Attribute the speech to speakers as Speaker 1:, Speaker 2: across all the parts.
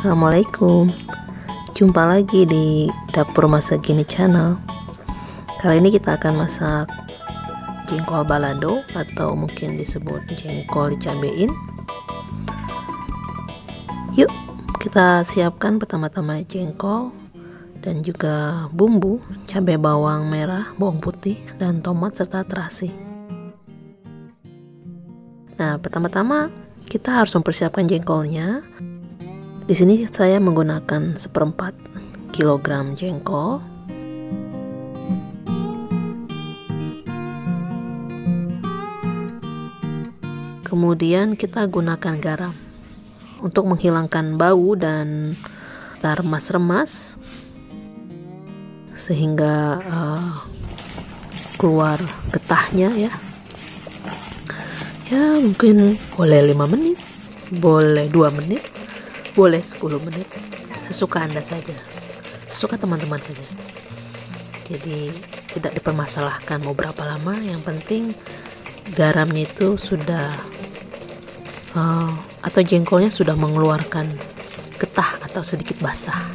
Speaker 1: Assalamualaikum. Jumpa lagi di Dapur Masak Gini Channel. Kali ini kita akan masak jengkol balado atau mungkin disebut jengkol dicabein. Yuk, kita siapkan pertama-tama jengkol dan juga bumbu, cabai bawang merah, bawang putih, dan tomat serta terasi. Nah, pertama-tama kita harus mempersiapkan jengkolnya. Di sini saya menggunakan 1/4 kilogram jengkol. Kemudian kita gunakan garam untuk menghilangkan bau dan remas-remas sehingga keluar getahnya ya. Ya mungkin boleh 5 menit, boleh 2 menit, boleh 10 menit, sesuka Anda saja, sesuka teman-teman saja. Jadi tidak dipermasalahkan mau berapa lama, yang penting garamnya itu sudah atau jengkolnya sudah mengeluarkan getah atau sedikit basah.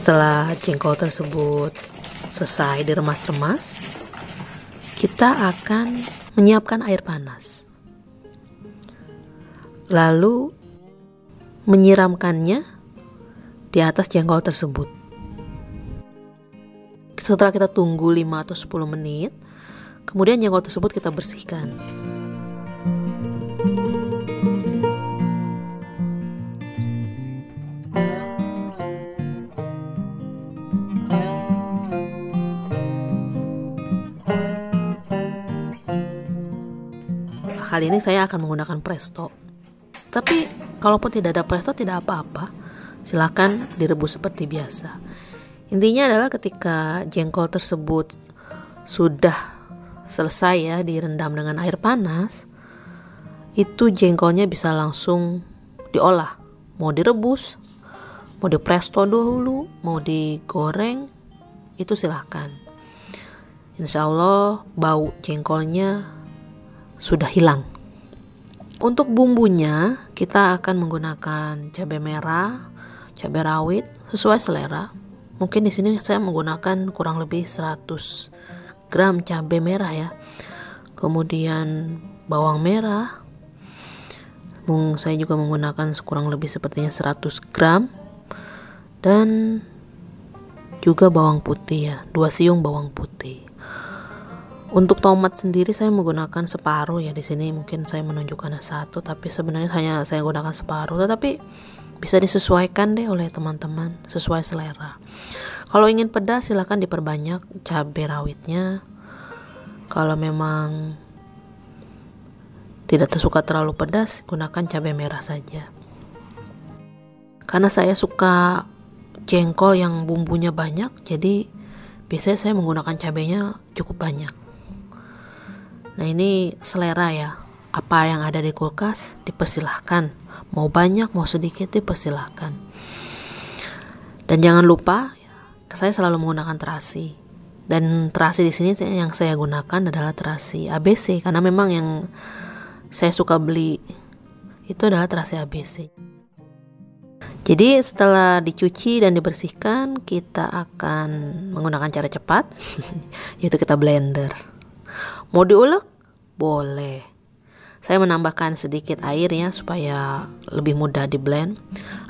Speaker 1: Setelah jengkol tersebut selesai diremas-remas, kita akan menyiapkan air panas. Lalu menyiramkannya di atas jengkol tersebut. Setelah kita tunggu 5 atau 10 menit, kemudian jengkol tersebut kita bersihkan. Kali ini saya akan menggunakan presto. Tapi kalaupun tidak ada presto tidak apa-apa. Silakan direbus seperti biasa. Intinya adalah ketika jengkol tersebut sudah selesai ya direndam dengan air panas, itu jengkolnya bisa langsung diolah. Mau direbus, mau dipresto dulu, mau digoreng, itu silahkan. Insya Allah bau jengkolnya sudah hilang. Untuk bumbunya kita akan menggunakan cabai merah, cabai rawit sesuai selera. Mungkin di sini saya menggunakan kurang lebih 100 gram cabai merah ya. Kemudian bawang merah. Saya juga menggunakan kurang lebih sepertinya 100 gram. Dan juga bawang putih ya, 2 siung bawang putih. Untuk tomat sendiri saya menggunakan separuh ya. Di sini mungkin saya menunjukkan 1, tapi sebenarnya hanya saya gunakan separuh. Tetapi bisa disesuaikan deh oleh teman-teman sesuai selera. Kalau ingin pedas silahkan diperbanyak cabai rawitnya. Kalau memang tidak suka terlalu pedas, gunakan cabai merah saja. Karena saya suka jengkol yang bumbunya banyak, jadi biasanya saya menggunakan cabainya cukup banyak. Nah ini selera ya, apa yang ada di kulkas dipersilahkan, mau banyak mau sedikit dipersilahkan. Dan jangan lupa, saya selalu menggunakan terasi. Dan terasi di sini yang saya gunakan adalah terasi ABC, karena memang yang saya suka beli itu adalah terasi ABC. Jadi setelah dicuci dan dibersihkan, kita akan menggunakan cara cepat, yaitu kita blender. Mau diulek? Boleh. Saya menambahkan sedikit air ya supaya lebih mudah di blend.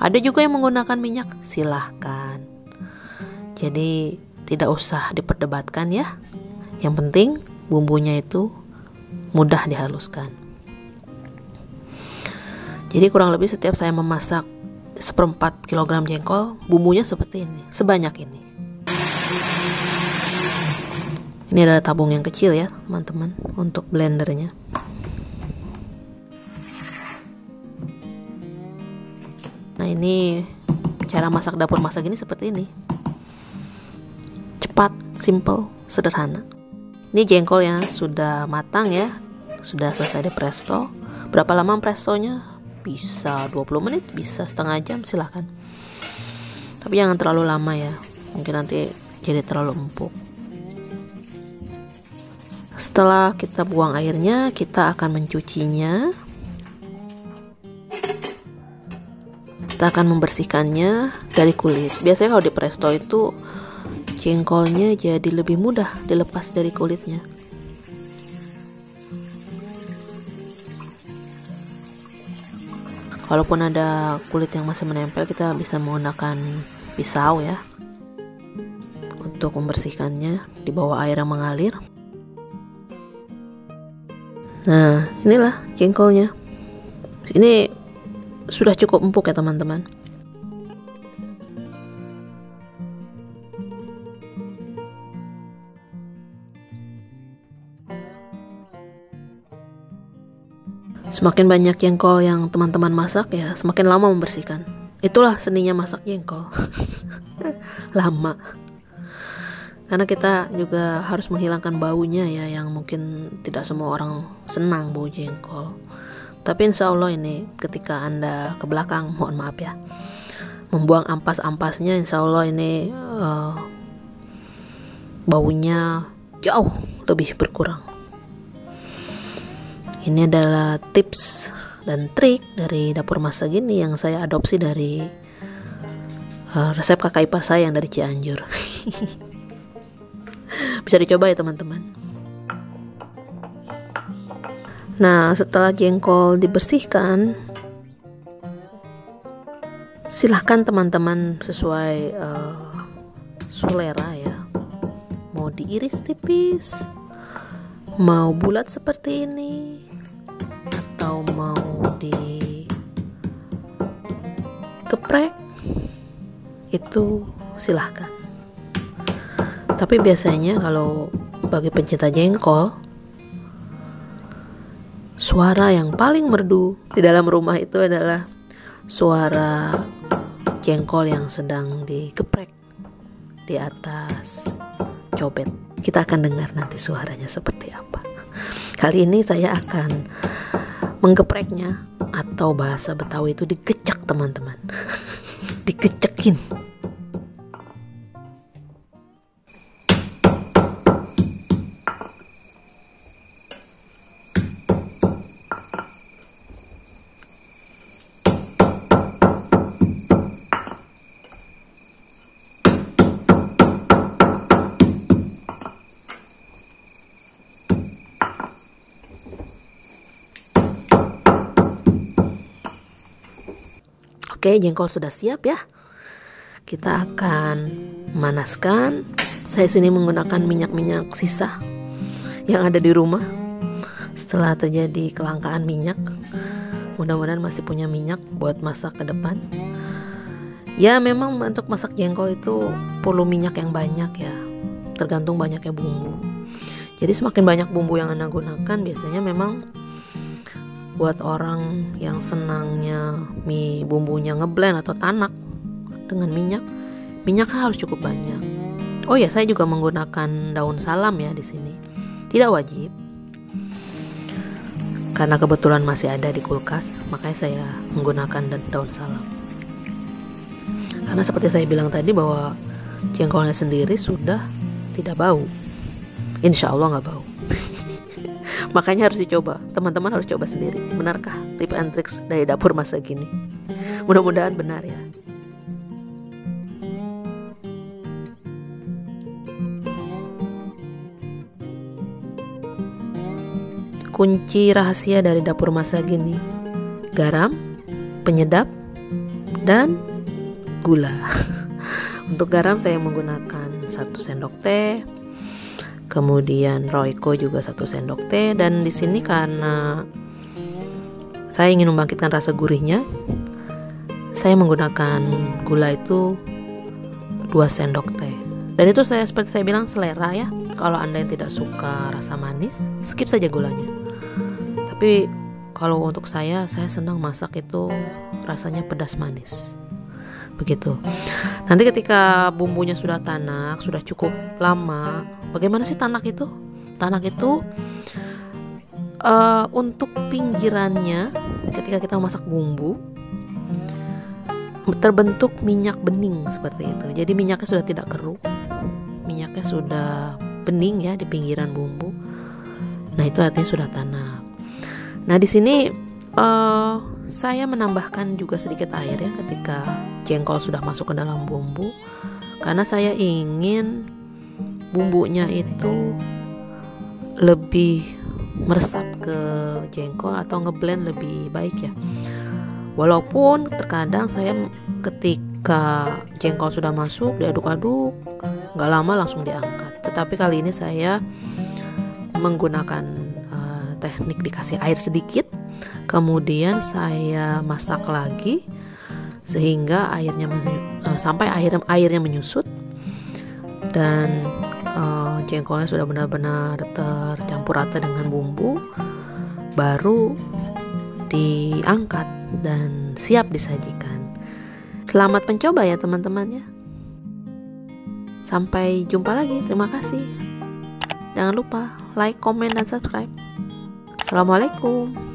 Speaker 1: Ada juga yang menggunakan minyak, silahkan. Jadi tidak usah diperdebatkan ya. Yang penting bumbunya itu mudah dihaluskan. Jadi kurang lebih setiap saya memasak 1/4 kilogram jengkol, bumbunya seperti ini, sebanyak ini. Ini adalah tabung yang kecil ya teman-teman untuk blendernya. Nah ini cara masak dapur masak ini seperti ini. Cepat, simple, sederhana. Ini jengkolnya sudah matang ya, sudah selesai di presto. Berapa lama prestonya? Bisa 20 menit, bisa setengah jam, silahkan. Tapi jangan terlalu lama ya. mungkin nanti jadi terlalu empuk. Setelah kita buang airnya, kita akan mencucinya. Kita akan membersihkannya dari kulit. Biasanya kalau di presto itu jengkolnya jadi lebih mudah dilepas dari kulitnya. Kalaupun ada kulit yang masih menempel, kita bisa menggunakan pisau ya untuk membersihkannya di bawah air yang mengalir. Nah, inilah jengkolnya. Ini sudah cukup empuk ya teman-teman. Semakin banyak jengkol yang teman-teman masak ya, semakin lama membersihkan. Itulah seninya masak jengkol. Lama. Karena kita juga harus menghilangkan baunya ya, yang mungkin tidak semua orang senang bau jengkol. Tapi insya Allah ini ketika Anda ke belakang, mohon maaf ya, membuang ampas-ampasnya, insya Allah ini baunya jauh lebih berkurang. Ini adalah tips dan trik dari dapur masa gini yang saya adopsi dari resep kakak ipar saya yang dari Cianjur. Bisa dicoba ya teman-teman. Nah, setelah jengkol dibersihkan, silahkan teman-teman sesuai selera ya. Mau diiris tipis, mau bulat seperti ini, atau mau dikeprek, itu silahkan. Tapi biasanya kalau bagi pencinta jengkol, suara yang paling merdu di dalam rumah itu adalah suara jengkol yang sedang digeprek di atas cobek. Kita akan dengar nanti suaranya seperti apa. Kali ini saya akan menggepreknya, atau bahasa Betawi itu digecek teman-teman. Digecekin. Oke, jengkol sudah siap ya. Kita akan memanaskan. Saya sini menggunakan minyak-minyak sisa yang ada di rumah. Setelah terjadi kelangkaan minyak, mudah-mudahan masih punya minyak buat masak ke depan. Ya, memang untuk masak jengkol itu perlu minyak yang banyak ya, tergantung banyaknya bumbu. Jadi semakin banyak bumbu yang Anda gunakan, biasanya memang buat orang yang senangnya mie bumbunya ngeblend atau tanak dengan minyaknya harus cukup banyak. Oh ya, saya juga menggunakan daun salam ya di sini. Tidak wajib, karena kebetulan masih ada di kulkas, makanya saya menggunakan daun salam. Karena seperti saya bilang tadi bahwa jengkolnya sendiri sudah tidak bau. Insya Allah nggak bau. Makanya harus dicoba, teman-teman harus coba sendiri. Benarkah tips and tricks dari dapur masa gini? Mudah-mudahan benar ya. Kunci rahasia dari dapur masa gini: garam, penyedap, dan gula. Untuk garam saya menggunakan 1 sendok teh. Kemudian Royco juga 1 sendok teh, dan di sini karena saya ingin membangkitkan rasa gurihnya, saya menggunakan gula itu 2 sendok teh. Dan itu seperti saya bilang selera ya. Kalau Anda yang tidak suka rasa manis, skip saja gulanya. Tapi kalau untuk saya senang masak itu rasanya pedas manis. Begitu. Nanti ketika bumbunya sudah tanak, sudah cukup lama. Bagaimana sih tanak itu? Tanak itu untuk pinggirannya ketika kita masak bumbu, terbentuk minyak bening seperti itu. Jadi minyaknya sudah tidak keruh, minyaknya sudah bening ya di pinggiran bumbu. Nah itu artinya sudah tanak. Nah di sini saya menambahkan juga sedikit air ya ketika jengkol sudah masuk ke dalam bumbu, karena saya ingin bumbunya itu lebih meresap ke jengkol atau ngeblend lebih baik ya. Walaupun terkadang saya ketika jengkol sudah masuk diaduk-aduk, gak lama langsung diangkat. Tetapi kali ini saya menggunakan teknik dikasih air sedikit, kemudian saya masak lagi sehingga sampai airnya menyusut dan jengkolnya sudah benar-benar tercampur rata dengan bumbu, baru diangkat dan siap disajikan. Selamat mencoba ya teman-teman ya. Sampai jumpa lagi, terima kasih. Jangan lupa like, komen, dan subscribe. Assalamualaikum.